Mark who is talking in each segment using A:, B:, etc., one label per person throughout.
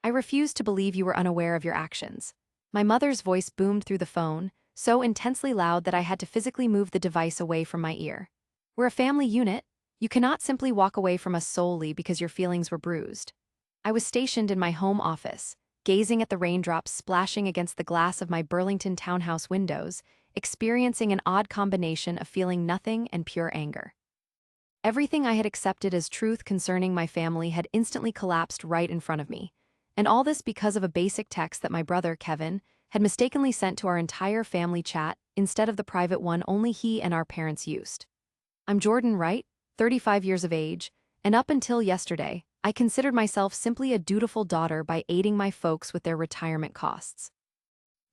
A: I refuse to believe you were unaware of your actions. My mother's voice boomed through the phone, so intensely loud that I had to physically move the device away from my ear. We're a family unit. You cannot simply walk away from us solely because your feelings were bruised. I was stationed in my home office, gazing at the raindrops splashing against the glass of my Burlington townhouse windows, experiencing an odd combination of feeling nothing and pure anger. Everything I had accepted as truth concerning my family had instantly collapsed right in front of me. And all this because of a basic text that my brother, Kevin, had mistakenly sent to our entire family chat instead of the private one only he and our parents used. I'm Jordan Wright, 35 years of age, and up until yesterday, I considered myself simply a dutiful daughter by aiding my folks with their retirement costs.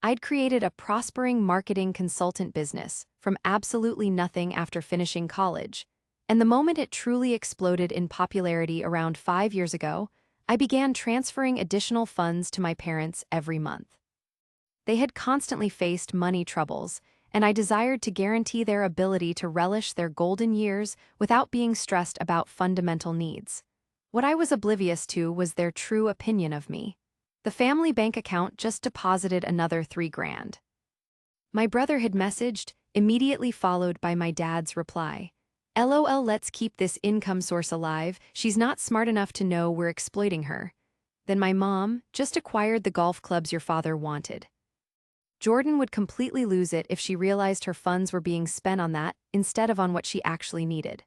A: I'd created a prospering marketing consultant business from absolutely nothing after finishing college, and the moment it truly exploded in popularity around 5 years ago, I began transferring additional funds to my parents every month. They had constantly faced money troubles, and I desired to guarantee their ability to relish their golden years without being stressed about fundamental needs. What I was oblivious to was their true opinion of me. The family bank account just deposited another $3,000. My brother had messaged, immediately followed by my dad's reply. LOL, let's keep this income source alive, she's not smart enough to know we're exploiting her. Then my mom just acquired the golf clubs your father wanted. Jordan would completely lose it if she realized her funds were being spent on that instead of on what she actually needed.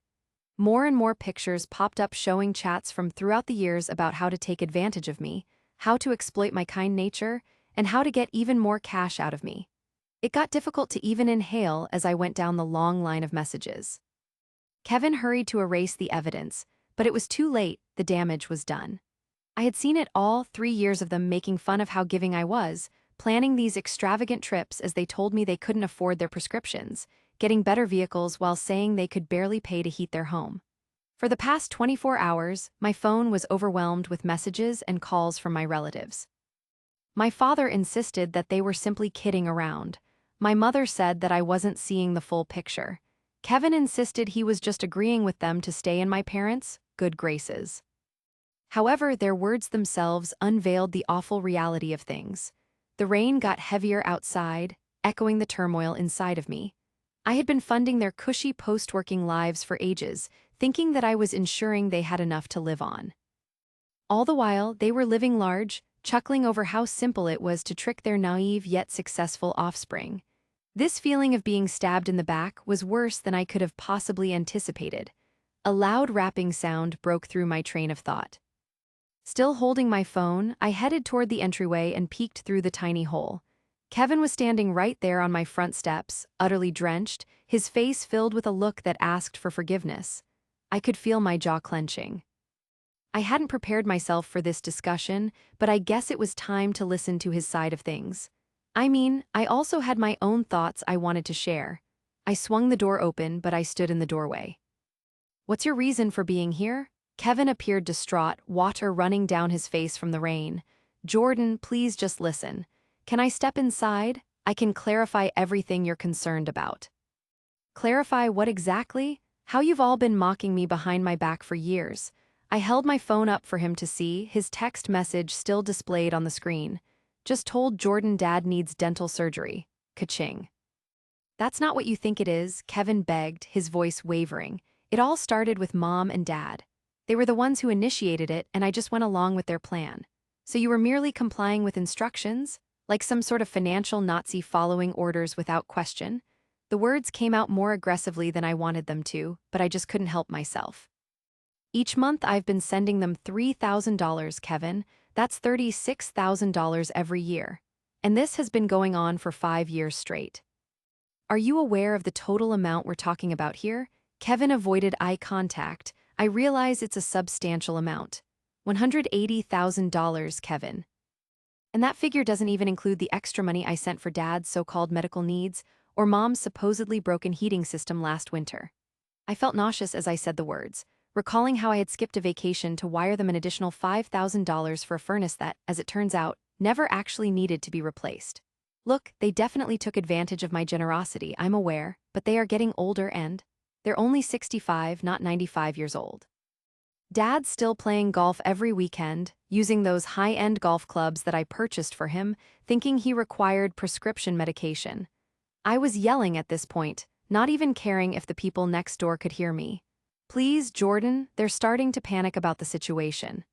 A: More and more pictures popped up showing chats from throughout the years about how to take advantage of me, how to exploit my kind nature, and how to get even more cash out of me. It got difficult to even inhale as I went down the long line of messages. Kevin hurried to erase the evidence, but it was too late, the damage was done. I had seen it all, 3 years of them making fun of how giving I was, planning these extravagant trips as they told me they couldn't afford their prescriptions, getting better vehicles while saying they could barely pay to heat their home. For the past 24 hours, my phone was overwhelmed with messages and calls from my relatives. My father insisted that they were simply kidding around. My mother said that I wasn't seeing the full picture. Kevin insisted he was just agreeing with them to stay in my parents' good graces. However, their words themselves unveiled the awful reality of things. The rain got heavier outside, echoing the turmoil inside of me. I had been funding their cushy post-working lives for ages, thinking that I was ensuring they had enough to live on. All the while, they were living large, chuckling over how simple it was to trick their naive yet successful offspring. This feeling of being stabbed in the back was worse than I could have possibly anticipated. A loud rapping sound broke through my train of thought. Still holding my phone, I headed toward the entryway and peeked through the tiny hole. Kevin was standing right there on my front steps, utterly drenched, his face filled with a look that asked for forgiveness. I could feel my jaw clenching. I hadn't prepared myself for this discussion, but I guess it was time to listen to his side of things. I mean, I also had my own thoughts I wanted to share. I swung the door open, but I stood in the doorway. "What's your reason for being here?" Kevin appeared distraught, water running down his face from the rain. "Jordan, please just listen. Can I step inside? I can clarify everything you're concerned about." "Clarify what exactly?" "How you've all been mocking me behind my back for years." I held my phone up for him to see, his text message still displayed on the screen. "Just told Jordan dad needs dental surgery." Ka-ching. "That's not what you think it is," Kevin begged, his voice wavering. "It all started with mom and dad. They were the ones who initiated it, and I just went along with their plan. So you were merely complying with instructions? Like some sort of financial Nazi following orders without question?" The words came out more aggressively than I wanted them to, but I just couldn't help myself. "Each month I've been sending them $3,000, Kevin. That's $36,000 every year. And this has been going on for 5 years straight." "Are you aware of the total amount we're talking about here?" Kevin avoided eye contact. "I realize it's a substantial amount. $180,000, Kevin. And that figure doesn't even include the extra money I sent for Dad's so-called medical needs or Mom's supposedly broken heating system last winter." I felt nauseous as I said the words, recalling how I had skipped a vacation to wire them an additional $5,000 for a furnace that, as it turns out, never actually needed to be replaced. Look, they definitely took advantage of my generosity, I'm aware, but they are getting older and they're only 65, not 95 years old. Dad's still playing golf every weekend, using those high-end golf clubs that I purchased for him, thinking he required prescription medication. I was yelling at this point, not even caring if the people next door could hear me. Please, Jordan, they're starting to panic about the situation.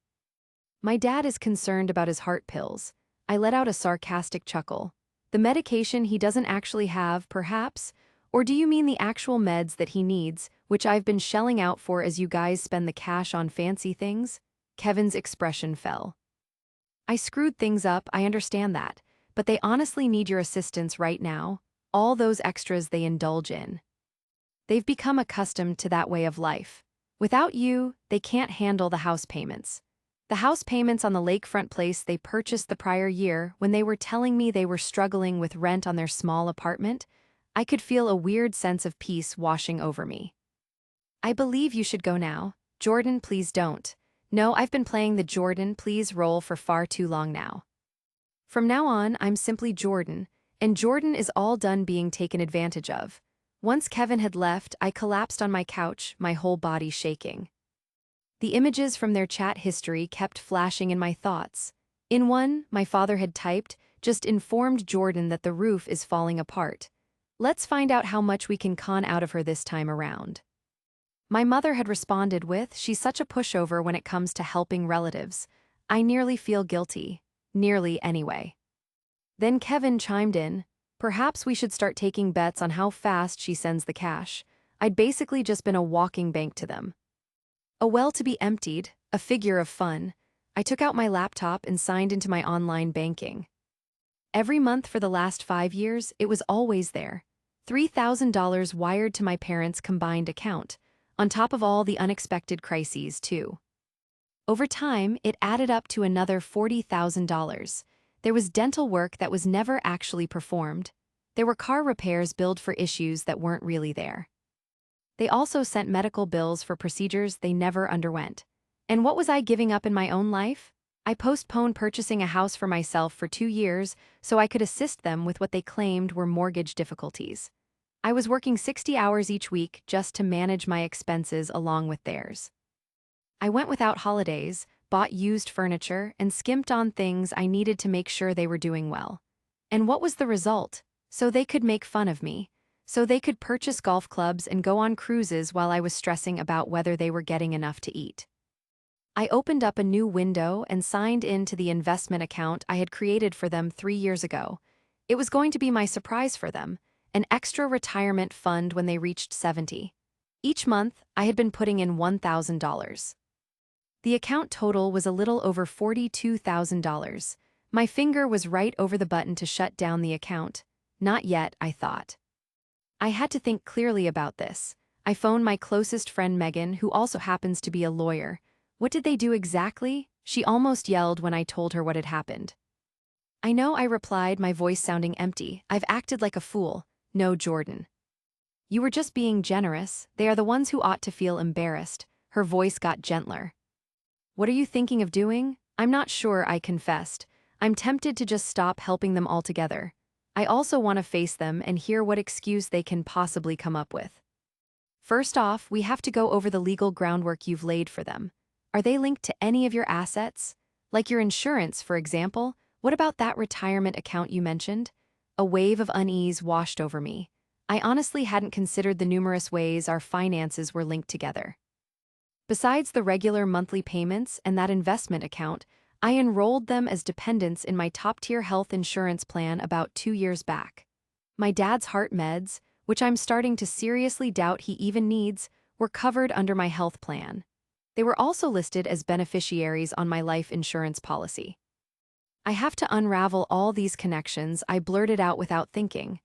A: My dad is concerned about his heart pills. I let out a sarcastic chuckle. The medication he doesn't actually have, perhaps? Or do you mean the actual meds that he needs, which I've been shelling out for as you guys spend the cash on fancy things? Kevin's expression fell. I screwed things up, I understand that, but they honestly need your assistance right now, all those extras they indulge in. They've become accustomed to that way of life. Without you, they can't handle the house payments. The house payments on the lakefront place they purchased the prior year, when they were telling me they were struggling with rent on their small apartment, I could feel a weird sense of peace washing over me. I believe you should go now. Jordan, please don't. No, I've been playing the Jordan, please role for far too long now. From now on, I'm simply Jordan, and Jordan is all done being taken advantage of. Once Kevin had left, I collapsed on my couch, my whole body shaking. The images from their chat history kept flashing in my thoughts. In one, my father had typed, just informed Jordan that the roof is falling apart. Let's find out how much we can con out of her this time around. My mother had responded with, she's such a pushover when it comes to helping relatives. I nearly feel guilty. Nearly anyway. Then Kevin chimed in, perhaps we should start taking bets on how fast she sends the cash. I'd basically just been a walking bank to them. A well to be emptied, a figure of fun. I took out my laptop and signed into my online banking. Every month for the last 5 years, it was always there. $3,000 wired to my parents' combined account, on top of all the unexpected crises, too. Over time, it added up to another $40,000. There was dental work that was never actually performed. There were car repairs billed for issues that weren't really there. They also sent medical bills for procedures they never underwent. And what was I giving up in my own life? I postponed purchasing a house for myself for 2 years so I could assist them with what they claimed were mortgage difficulties. I was working 60 hours each week just to manage my expenses along with theirs. I went without holidays, bought used furniture, and skimped on things I needed to make sure they were doing well. And what was the result? So they could make fun of me. So they could purchase golf clubs and go on cruises while I was stressing about whether they were getting enough to eat. I opened up a new window and signed in to the investment account I had created for them 3 years ago. It was going to be my surprise for them, an extra retirement fund when they reached 70. Each month, I had been putting in $1,000. The account total was a little over $42,000. My finger was right over the button to shut down the account. Not yet, I thought. I had to think clearly about this. I phoned my closest friend Megan, who also happens to be a lawyer. What did they do exactly? She almost yelled when I told her what had happened. I know, I replied, my voice sounding empty. I've acted like a fool. No, Jordan. You were just being generous. They are the ones who ought to feel embarrassed. Her voice got gentler. What are you thinking of doing? I'm not sure, I confessed. I'm tempted to just stop helping them altogether. I also want to face them and hear what excuse they can possibly come up with. First off, we have to go over the legal groundwork you've laid for them. Are they linked to any of your assets? Like your insurance, for example? What about that retirement account you mentioned? A wave of unease washed over me. I honestly hadn't considered the numerous ways our finances were linked together. Besides the regular monthly payments and that investment account, I enrolled them as dependents in my top-tier health insurance plan about 2 years back. My dad's heart meds, which I'm starting to seriously doubt he even needs, were covered under my health plan. They were also listed as beneficiaries on my life insurance policy. I have to unravel all these connections, I blurted out without thinking.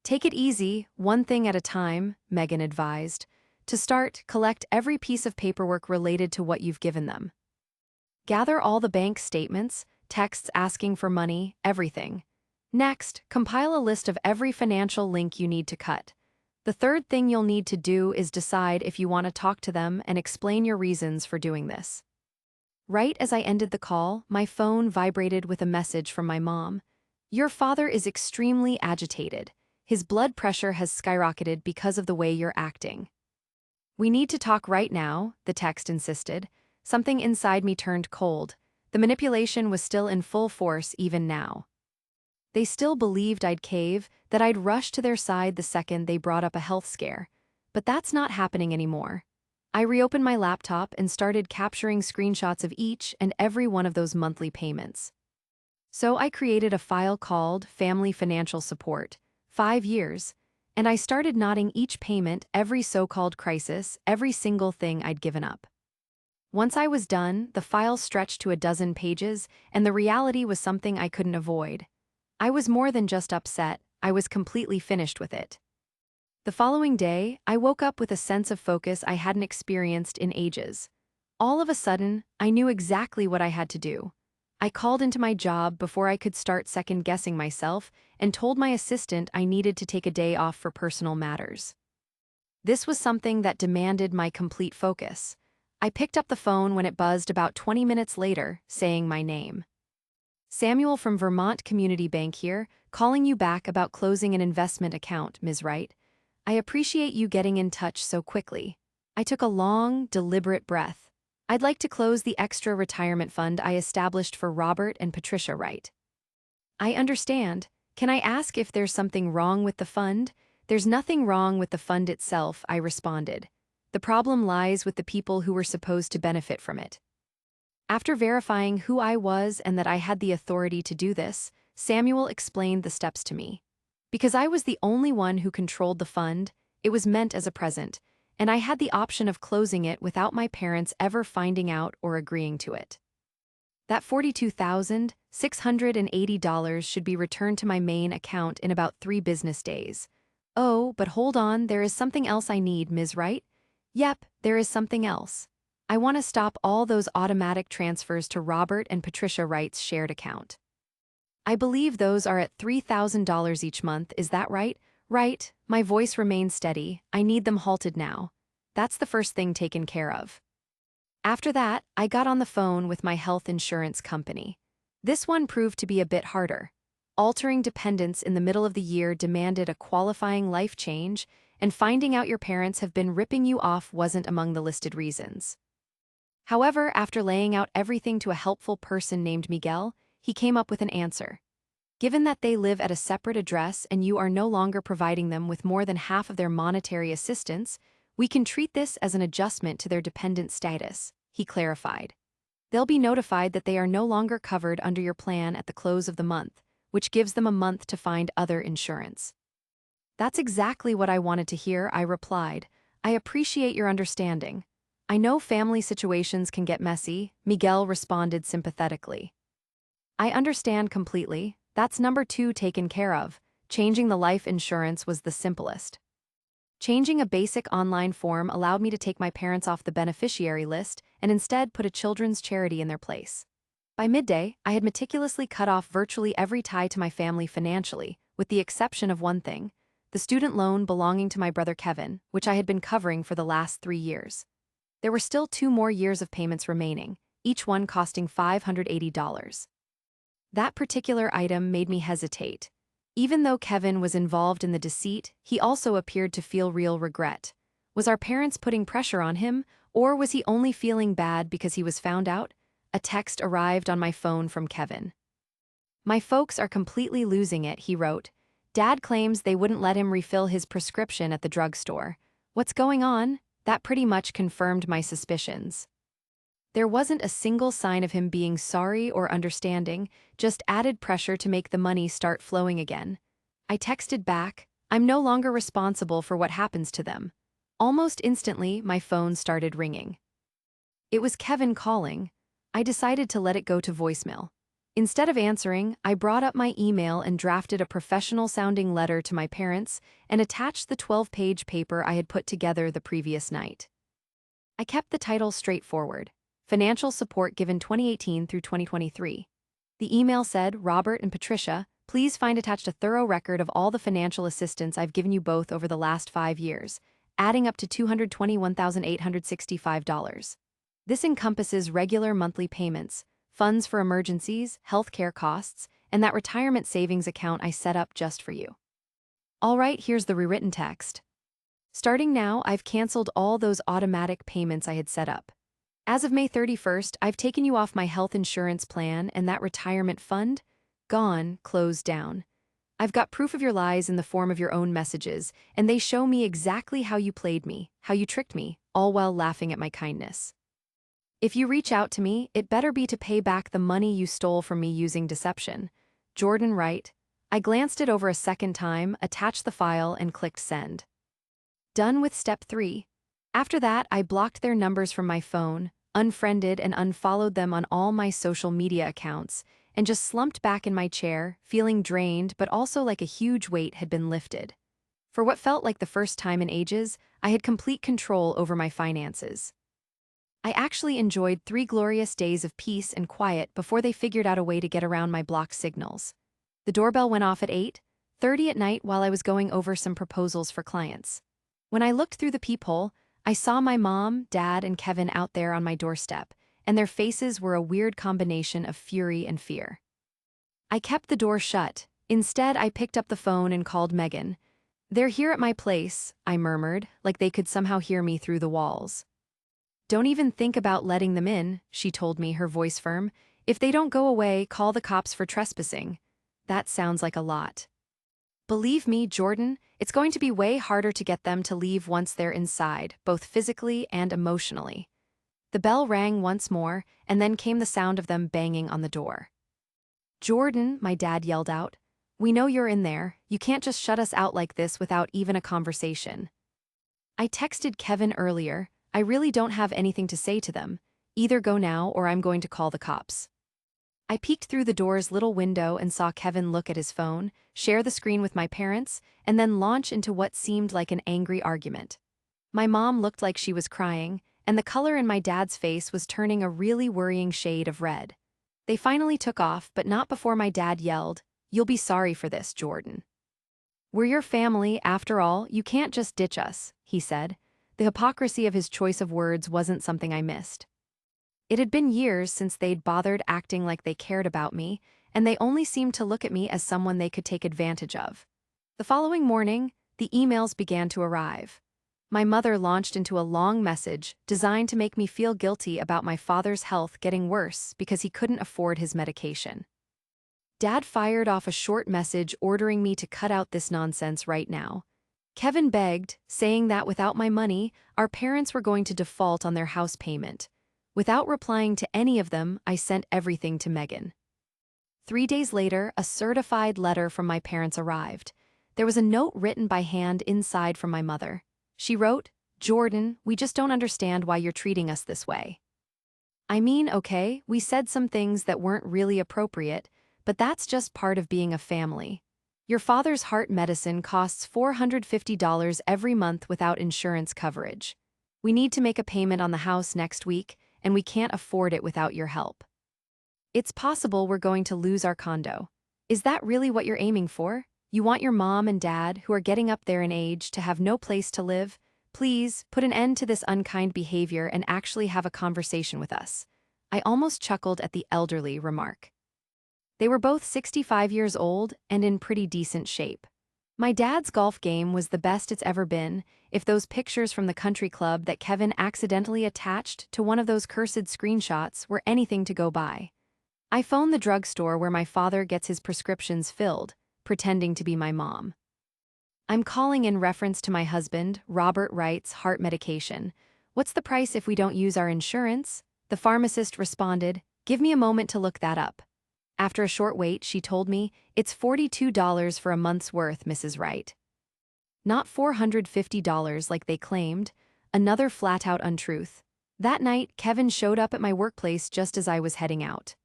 A: Take it easy, one thing at a time, Megan advised. To start, collect every piece of paperwork related to what you've given them. Gather all the bank statements, texts asking for money, everything. Next, compile a list of every financial link you need to cut. The third thing you'll need to do is decide if you want to talk to them and explain your reasons for doing this. Right as I ended the call, my phone vibrated with a message from my mom. Your father is extremely agitated. His blood pressure has skyrocketed because of the way you're acting. We need to talk right now, the text insisted. Something inside me turned cold. The manipulation was still in full force even now. They still believed I'd cave, that I'd rush to their side the second they brought up a health scare. But that's not happening anymore. I reopened my laptop and started capturing screenshots of each and every one of those monthly payments. So I created a file called Family Financial Support, 5 years, and I started knotting each payment, every so-called crisis, every single thing I'd given up. Once I was done, the file stretched to a dozen pages, and the reality was something I couldn't avoid. I was more than just upset, I was completely finished with it. The following day, I woke up with a sense of focus I hadn't experienced in ages. All of a sudden, I knew exactly what I had to do. I called into my job before I could start second-guessing myself and told my assistant I needed to take a day off for personal matters. This was something that demanded my complete focus. I picked up the phone when it buzzed about 20 minutes later, saying my name. Samuel from Vermont Community Bank here, calling you back about closing an investment account, Ms. Wright. I appreciate you getting in touch so quickly. I took a long, deliberate breath. I'd like to close the extra retirement fund I established for Robert and Patricia Wright. I understand. Can I ask if there's something wrong with the fund? There's nothing wrong with the fund itself, I responded. The problem lies with the people who were supposed to benefit from it. After verifying who I was and that I had the authority to do this, Samuel explained the steps to me. Because I was the only one who controlled the fund, it was meant as a present, and I had the option of closing it without my parents ever finding out or agreeing to it. That $42,680 should be returned to my main account in about 3 business days. Oh, but hold on, there is something else I need, Ms. Wright. Yep, there is something else. I want to stop all those automatic transfers to Robert and Patricia Wright's shared account. I believe those are at $3,000 each month, is that right? Right, my voice remains steady. I need them halted now. That's the first thing taken care of. After that, I got on the phone with my health insurance company. This one proved to be a bit harder. Altering dependents in the middle of the year demanded a qualifying life change, and finding out your parents have been ripping you off wasn't among the listed reasons. However, after laying out everything to a helpful person named Miguel, he came up with an answer. Given that they live at a separate address and you are no longer providing them with more than half of their monetary assistance, we can treat this as an adjustment to their dependent status, he clarified. They'll be notified that they are no longer covered under your plan at the close of the month, which gives them a month to find other insurance. That's exactly what I wanted to hear, I replied. I appreciate your understanding. I know family situations can get messy, Miguel responded sympathetically. I understand completely. That's number 2 taken care of. Changing the life insurance was the simplest. Changing a basic online form allowed me to take my parents off the beneficiary list and instead put a children's charity in their place. By midday, I had meticulously cut off virtually every tie to my family financially, with the exception of one thing, the student loan belonging to my brother Kevin, which I had been covering for the last 3 years. There were still 2 more years of payments remaining, each one costing $580. That particular item made me hesitate. Even though Kevin was involved in the deceit, he also appeared to feel real regret. Was our parents putting pressure on him, or was he only feeling bad because he was found out? A text arrived on my phone from Kevin. My folks are completely losing it, he wrote. Dad claims they wouldn't let him refill his prescription at the drugstore. What's going on? That pretty much confirmed my suspicions. There wasn't a single sign of him being sorry or understanding, just added pressure to make the money start flowing again. I texted back, I'm no longer responsible for what happens to them. Almost instantly, my phone started ringing. It was Kevin calling. I decided to let it go to voicemail. Instead of answering, I brought up my email and drafted a professional-sounding letter to my parents and attached the 12-page paper I had put together the previous night. I kept the title straightforward, Financial Support Given 2018 through 2023. The email said, Robert and Patricia, please find attached a thorough record of all the financial assistance I've given you both over the last 5 years, adding up to $221,865. This encompasses regular monthly payments, funds for emergencies, healthcare costs, and that retirement savings account I set up just for you. All right, here's the rewritten text. Starting now, I've canceled all those automatic payments I had set up. As of May 31st, I've taken you off my health insurance plan and that retirement fund? Gone, closed down. I've got proof of your lies in the form of your own messages, and they show me exactly how you played me, how you tricked me, all while laughing at my kindness. If you reach out to me, it better be to pay back the money you stole from me using deception. Jordan Wright. I glanced it over a second time, attached the file, and clicked send. Done with step 3. After that, I blocked their numbers from my phone, unfriended and unfollowed them on all my social media accounts, and just slumped back in my chair, feeling drained but also like a huge weight had been lifted. For what felt like the first time in ages, I had complete control over my finances. I actually enjoyed 3 glorious days of peace and quiet before they figured out a way to get around my blocked signals. The doorbell went off at 8:30 at night while I was going over some proposals for clients. When I looked through the peephole, I saw my mom, dad, and Kevin out there on my doorstep, and their faces were a weird combination of fury and fear. I kept the door shut. Instead, I picked up the phone and called Megan. "They're here at my place," I murmured, like they could somehow hear me through the walls. "Don't even think about letting them in," she told me, her voice firm. "If they don't go away, call the cops for trespassing." That sounds like a lot. Believe me, Jordan, it's going to be way harder to get them to leave once they're inside, both physically and emotionally. The bell rang once more, and then came the sound of them banging on the door. "Jordan," my dad yelled out, "we know you're in there. You can't just shut us out like this without even a conversation." I texted Kevin earlier, "I really don't have anything to say to them. Either go now or I'm going to call the cops." I peeked through the door's little window and saw Kevin look at his phone, share the screen with my parents, and then launch into what seemed like an angry argument. My mom looked like she was crying, and the color in my dad's face was turning a really worrying shade of red. They finally took off, but not before my dad yelled, "You'll be sorry for this, Jordan." "We're your family, after all. You can't just ditch us," he said. The hypocrisy of his choice of words wasn't something I missed. It had been years since they'd bothered acting like they cared about me, and they only seemed to look at me as someone they could take advantage of. The following morning, the emails began to arrive. My mother launched into a long message designed to make me feel guilty about my father's health getting worse because he couldn't afford his medication. Dad fired off a short message ordering me to cut out this nonsense right now. Kevin begged, saying that without my money, our parents were going to default on their house payment. Without replying to any of them, I sent everything to Megan. 3 days later, a certified letter from my parents arrived. There was a note written by hand inside from my mother. She wrote, "Jordan, we just don't understand why you're treating us this way. I mean, okay, we said some things that weren't really appropriate, but that's just part of being a family. Your father's heart medicine costs $450 every month without insurance coverage. We need to make a payment on the house next week, and we can't afford it without your help. It's possible we're going to lose our condo. Is that really what you're aiming for? You want your mom and dad, who are getting up there in age, to have no place to live? Please, put an end to this unkind behavior and actually have a conversation with us." I almost chuckled at the elderly remark. They were both 65 years old and in pretty decent shape. My dad's golf game was the best it's ever been, if those pictures from the country club that Kevin accidentally attached to one of those cursed screenshots were anything to go by. I phoned the drugstore where my father gets his prescriptions filled, pretending to be my mom. "I'm calling in reference to my husband, Robert Wright's heart medication. What's the price if we don't use our insurance?" The pharmacist responded, "Give me a moment to look that up." After a short wait, she told me, "It's $42 for a month's worth, Mrs. Wright." Not $450 like they claimed, another flat-out untruth. That night, Kevin showed up at my workplace just as I was heading out.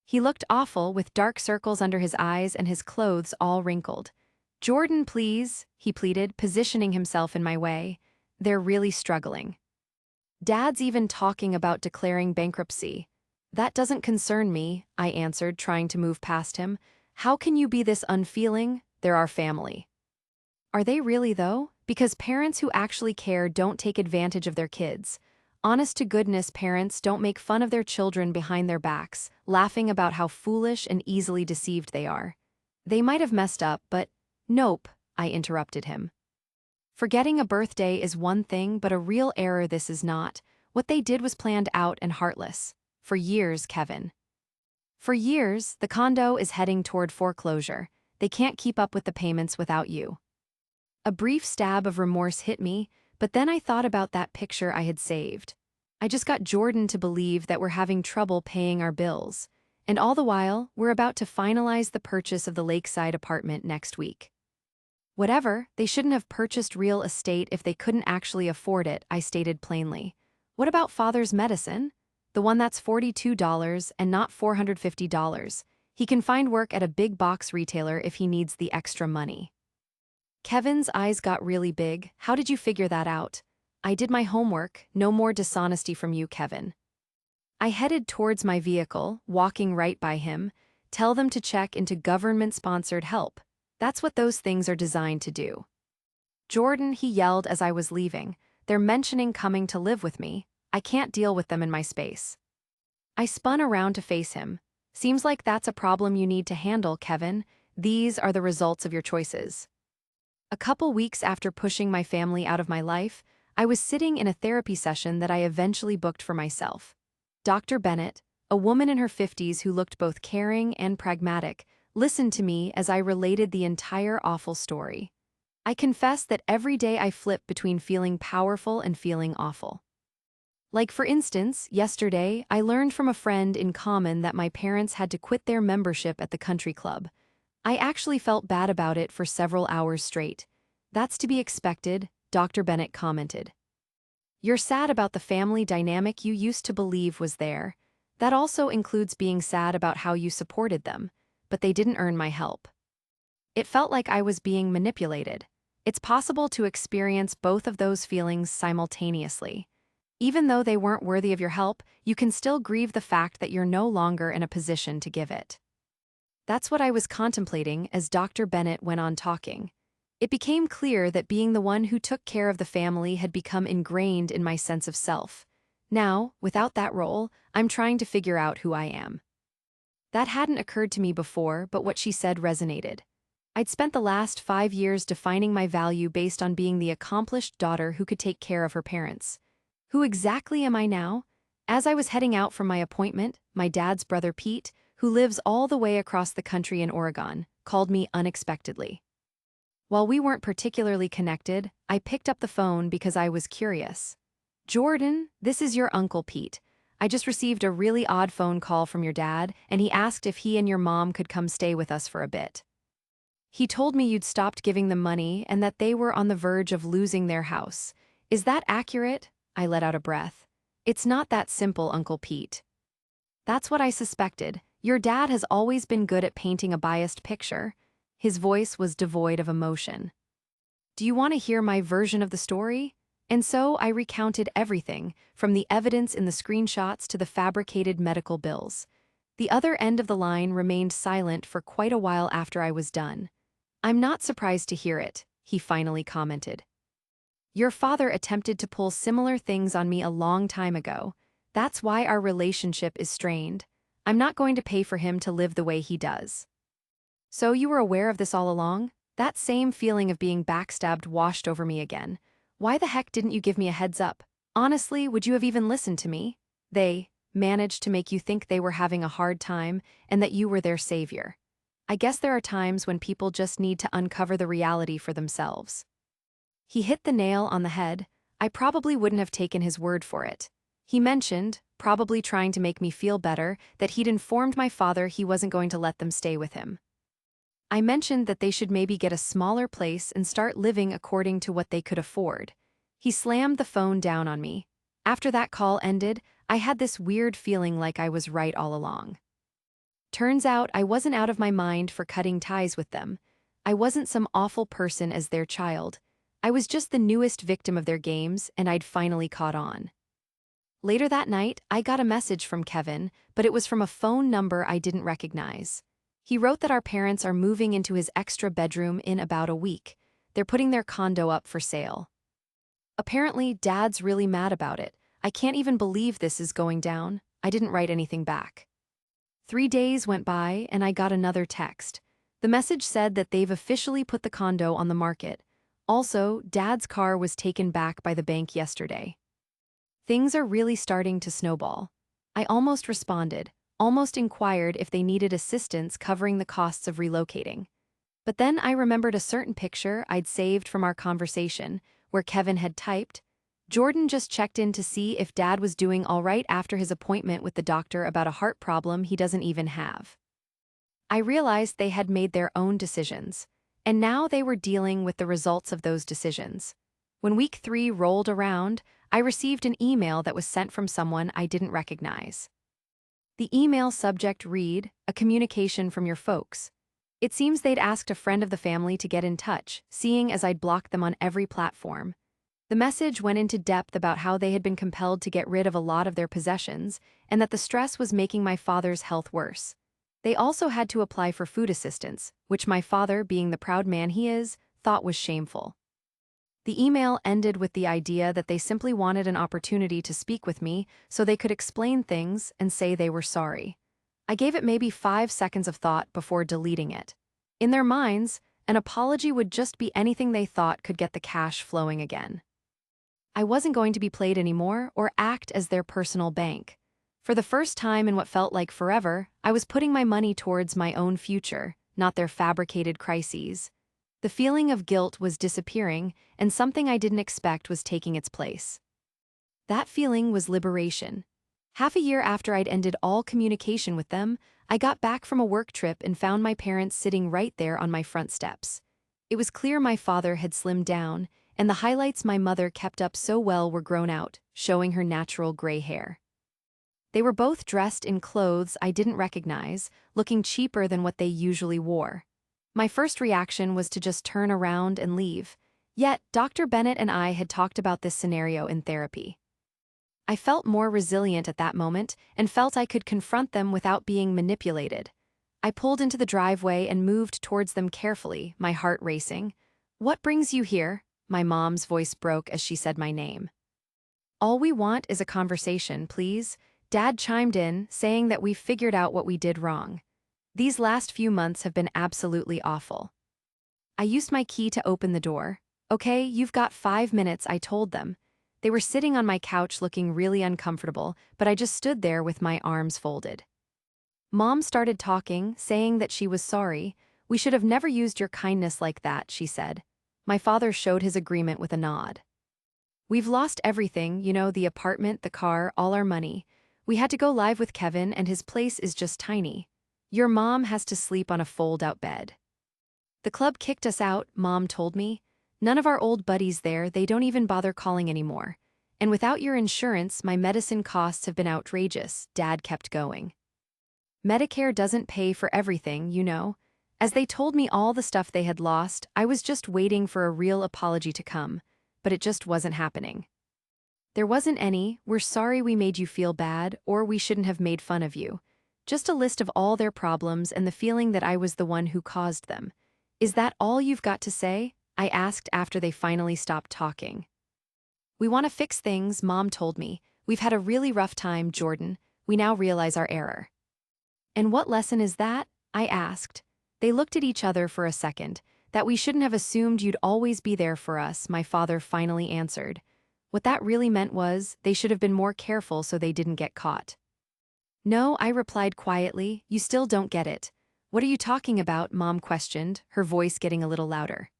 A: He looked awful, with dark circles under his eyes and his clothes all wrinkled. "Jordan, please," he pleaded, positioning himself in my way. "They're really struggling. Dad's even talking about declaring bankruptcy." "That doesn't concern me," I answered, trying to move past him. "How can you be this unfeeling? They're our family." Are they really, though? Because parents who actually care don't take advantage of their kids. Honest-to-goodness parents don't make fun of their children behind their backs, laughing about how foolish and easily deceived they are. They might have messed up, but— "Nope," I interrupted him. "Forgetting a birthday is one thing, but a real error this is not. What they did was planned out and heartless. For years, Kevin. For years, the condo is heading toward foreclosure. They can't keep up with the payments without you. A brief stab of remorse hit me, but then I thought about that picture I had saved. I just got Jordan to believe that we're having trouble paying our bills. And all the while, we're about to finalize the purchase of the lakeside apartment next week. Whatever, they shouldn't have purchased real estate if they couldn't actually afford it, I stated plainly. What about father's medicine? The one that's $42 and not $450. He can find work at a big box retailer if he needs the extra money. Kevin's eyes got really big. How did you figure that out? I did my homework, no more dishonesty from you, Kevin. I headed towards my vehicle, walking right by him. Tell them to check into government-sponsored help. That's what those things are designed to do. Jordan, he yelled as I was leaving. They're mentioning coming to live with me. I can't deal with them in my space. I spun around to face him. Seems like that's a problem you need to handle, Kevin. These are the results of your choices. A couple weeks after pushing my family out of my life, I was sitting in a therapy session that I eventually booked for myself. Dr. Bennett, a woman in her 50s who looked both caring and pragmatic, listened to me as I related the entire awful story. I confess that every day I flip between feeling powerful and feeling awful. Like for instance, yesterday, I learned from a friend in common that my parents had to quit their membership at the country club. I actually felt bad about it for several hours straight. That's to be expected, Dr. Bennett commented. You're sad about the family dynamic you used to believe was there. That also includes being sad about how you supported them, but they didn't earn my help. It felt like I was being manipulated. It's possible to experience both of those feelings simultaneously. Even though they weren't worthy of your help, you can still grieve the fact that you're no longer in a position to give it. That's what I was contemplating as Dr. Bennett went on talking. It became clear that being the one who took care of the family had become ingrained in my sense of self. Now, without that role, I'm trying to figure out who I am. That hadn't occurred to me before, but what she said resonated. I'd spent the last 5 years defining my value based on being the accomplished daughter who could take care of her parents. Who exactly am I now? As I was heading out from my appointment, my dad's brother Pete, who lives all the way across the country in Oregon, called me unexpectedly. While we weren't particularly connected, I picked up the phone because I was curious. Jordan, this is your Uncle Pete. I just received a really odd phone call from your dad, and he asked if he and your mom could come stay with us for a bit. He told me you'd stopped giving them money and that they were on the verge of losing their house. Is that accurate? I let out a breath. It's not that simple, Uncle Pete. That's what I suspected. Your dad has always been good at painting a biased picture. His voice was devoid of emotion. Do you want to hear my version of the story? And so I recounted everything, from the evidence in the screenshots to the fabricated medical bills. The other end of the line remained silent for quite a while after I was done. I'm not surprised to hear it, he finally commented. Your father attempted to pull similar things on me a long time ago. That's why our relationship is strained. I'm not going to pay for him to live the way he does. So you were aware of this all along? That same feeling of being backstabbed washed over me again. Why the heck didn't you give me a heads up? Honestly, would you have even listened to me? They managed to make you think they were having a hard time and that you were their savior. I guess there are times when people just need to uncover the reality for themselves. He hit the nail on the head. I probably wouldn't have taken his word for it. He mentioned, probably trying to make me feel better, that he'd informed my father he wasn't going to let them stay with him. I mentioned that they should maybe get a smaller place and start living according to what they could afford. He slammed the phone down on me. After that call ended, I had this weird feeling like I was right all along. Turns out I wasn't out of my mind for cutting ties with them. I wasn't some awful person as their child. I was just the newest victim of their games, and I'd finally caught on. Later that night, I got a message from Kevin, but it was from a phone number I didn't recognize. He wrote that our parents are moving into his extra bedroom in about a week. They're putting their condo up for sale. Apparently, Dad's really mad about it. I can't even believe this is going down. I didn't write anything back. 3 days went by, and I got another text. The message said that they've officially put the condo on the market. Also, Dad's car was taken back by the bank yesterday. Things are really starting to snowball. I almost responded, almost inquired if they needed assistance covering the costs of relocating. But then I remembered a certain picture I'd saved from our conversation, where Kevin had typed, "Jordan just checked in to see if Dad was doing all right after his appointment with the doctor about a heart problem he doesn't even have." I realized they had made their own decisions, and now they were dealing with the results of those decisions. When week 3 rolled around, I received an email that was sent from someone I didn't recognize. The email subject read, "A communication from your folks." It seems they'd asked a friend of the family to get in touch, seeing as I'd blocked them on every platform. The message went into depth about how they had been compelled to get rid of a lot of their possessions, and that the stress was making my father's health worse. They also had to apply for food assistance, which my father, being the proud man he is, thought was shameful. The email ended with the idea that they simply wanted an opportunity to speak with me so they could explain things and say they were sorry. I gave it maybe 5 seconds of thought before deleting it. In their minds, an apology would just be anything they thought could get the cash flowing again. I wasn't going to be played anymore or act as their personal bank. For the first time in what felt like forever, I was putting my money towards my own future, not their fabricated crises. The feeling of guilt was disappearing, and something I didn't expect was taking its place. That feeling was liberation. Half a year after I'd ended all communication with them, I got back from a work trip and found my parents sitting right there on my front steps. It was clear my father had slimmed down, and the highlights my mother kept up so well were grown out, showing her natural gray hair. They were both dressed in clothes I didn't recognize, looking cheaper than what they usually wore. My first reaction was to just turn around and leave. Yet, Dr. Bennett and I had talked about this scenario in therapy. I felt more resilient at that moment and felt I could confront them without being manipulated. I pulled into the driveway and moved towards them carefully, my heart racing. "What brings you here?" My mom's voice broke as she said my name. "All we want is a conversation, please." Dad chimed in, saying that we've figured out what we did wrong. These last few months have been absolutely awful. I used my key to open the door. "Okay, you've got 5 minutes," I told them. They were sitting on my couch looking really uncomfortable, but I just stood there with my arms folded. Mom started talking, saying that she was sorry. "We should have never used your kindness like that," she said. My father showed his agreement with a nod. "We've lost everything, the apartment, the car, all our money. We had to go live with Kevin and his place is just tiny. Your mom has to sleep on a fold-out bed." "The club kicked us out," Mom told me. "None of our old buddies there, they don't even bother calling anymore. And without your insurance, my medicine costs have been outrageous," Dad kept going. "Medicare doesn't pay for everything. As they told me all the stuff they had lost, I was just waiting for a real apology to come, but it just wasn't happening. There wasn't any, 'We're sorry we made you feel bad,' or 'We shouldn't have made fun of you.' Just a list of all their problems and the feeling that I was the one who caused them. Is that all you've got to say?" I asked after they finally stopped talking. "We want to fix things," Mom told me. "We've had a really rough time, Jordan. We now realize our error." "And what lesson is that?" I asked. They looked at each other for a second. "That we shouldn't have assumed you'd always be there for us," my father finally answered. What that really meant was, they should have been more careful so they didn't get caught. "No," I replied quietly, "you still don't get it." "What are you talking about?" Mom questioned, her voice getting a little louder.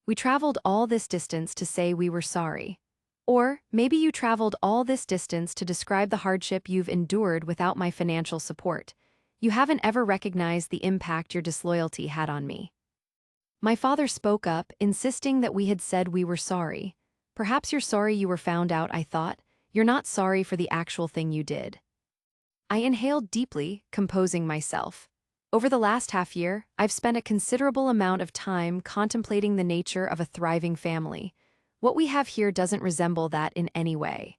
A: "We traveled all this distance to say we were sorry. Or, maybe you traveled all this distance to describe the hardship you've endured without my financial support. You haven't ever recognized the impact your disloyalty had on me." My father spoke up, insisting that we had said we were sorry. "Perhaps you're sorry you were found out," I thought. "You're not sorry for the actual thing you did." I inhaled deeply, composing myself. Over the last half year, I've spent a considerable amount of time contemplating the nature of a thriving family. What we have here doesn't resemble that in any way.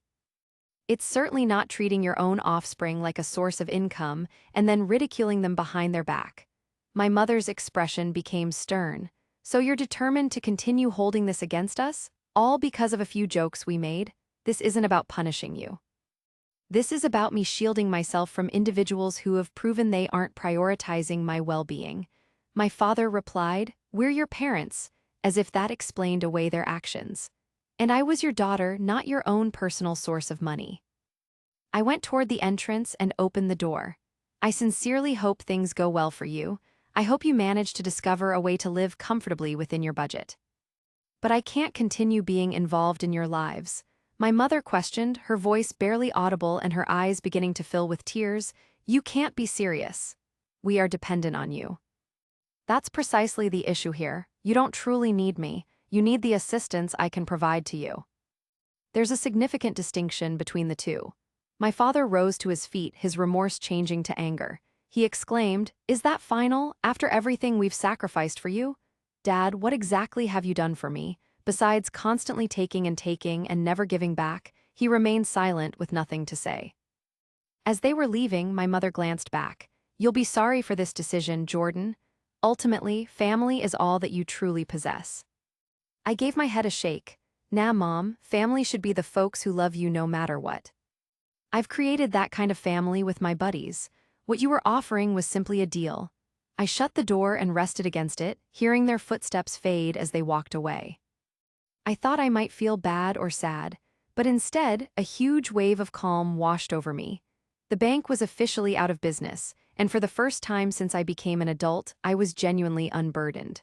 A: It's certainly not treating your own offspring like a source of income and then ridiculing them behind their back. My mother's expression became stern. "So you're determined to continue holding this against us? All because of a few jokes we made? This isn't about punishing you. This is about me shielding myself from individuals who have proven they aren't prioritizing my well-being." My father replied, "We're your parents," as if that explained away their actions. And I was your daughter, not your own personal source of money. I went toward the entrance and opened the door. I sincerely hope things go well for you. I hope you manage to discover a way to live comfortably within your budget. But I can't continue being involved in your lives. My mother questioned, her voice barely audible and her eyes beginning to fill with tears. You can't be serious. We are dependent on you. That's precisely the issue here. You don't truly need me. You need the assistance I can provide to you. There's a significant distinction between the two. My father rose to his feet, his remorse changing to anger. He exclaimed, "Is that final, after everything we've sacrificed for you? Dad, what exactly have you done for me? Besides constantly taking and never giving back." He remained silent with nothing to say. As they were leaving, my mother glanced back. "You'll be sorry for this decision, Jordan. Ultimately, family is all that you truly possess." I gave my head a shake. "Nah, Mom, family should be the folks who love you no matter what. I've created that kind of family with my buddies. What you were offering was simply a deal." I shut the door and rested against it, hearing their footsteps fade as they walked away. I thought I might feel bad or sad, but instead, a huge wave of calm washed over me. The bank was officially out of business, and for the first time since I became an adult, I was genuinely unburdened.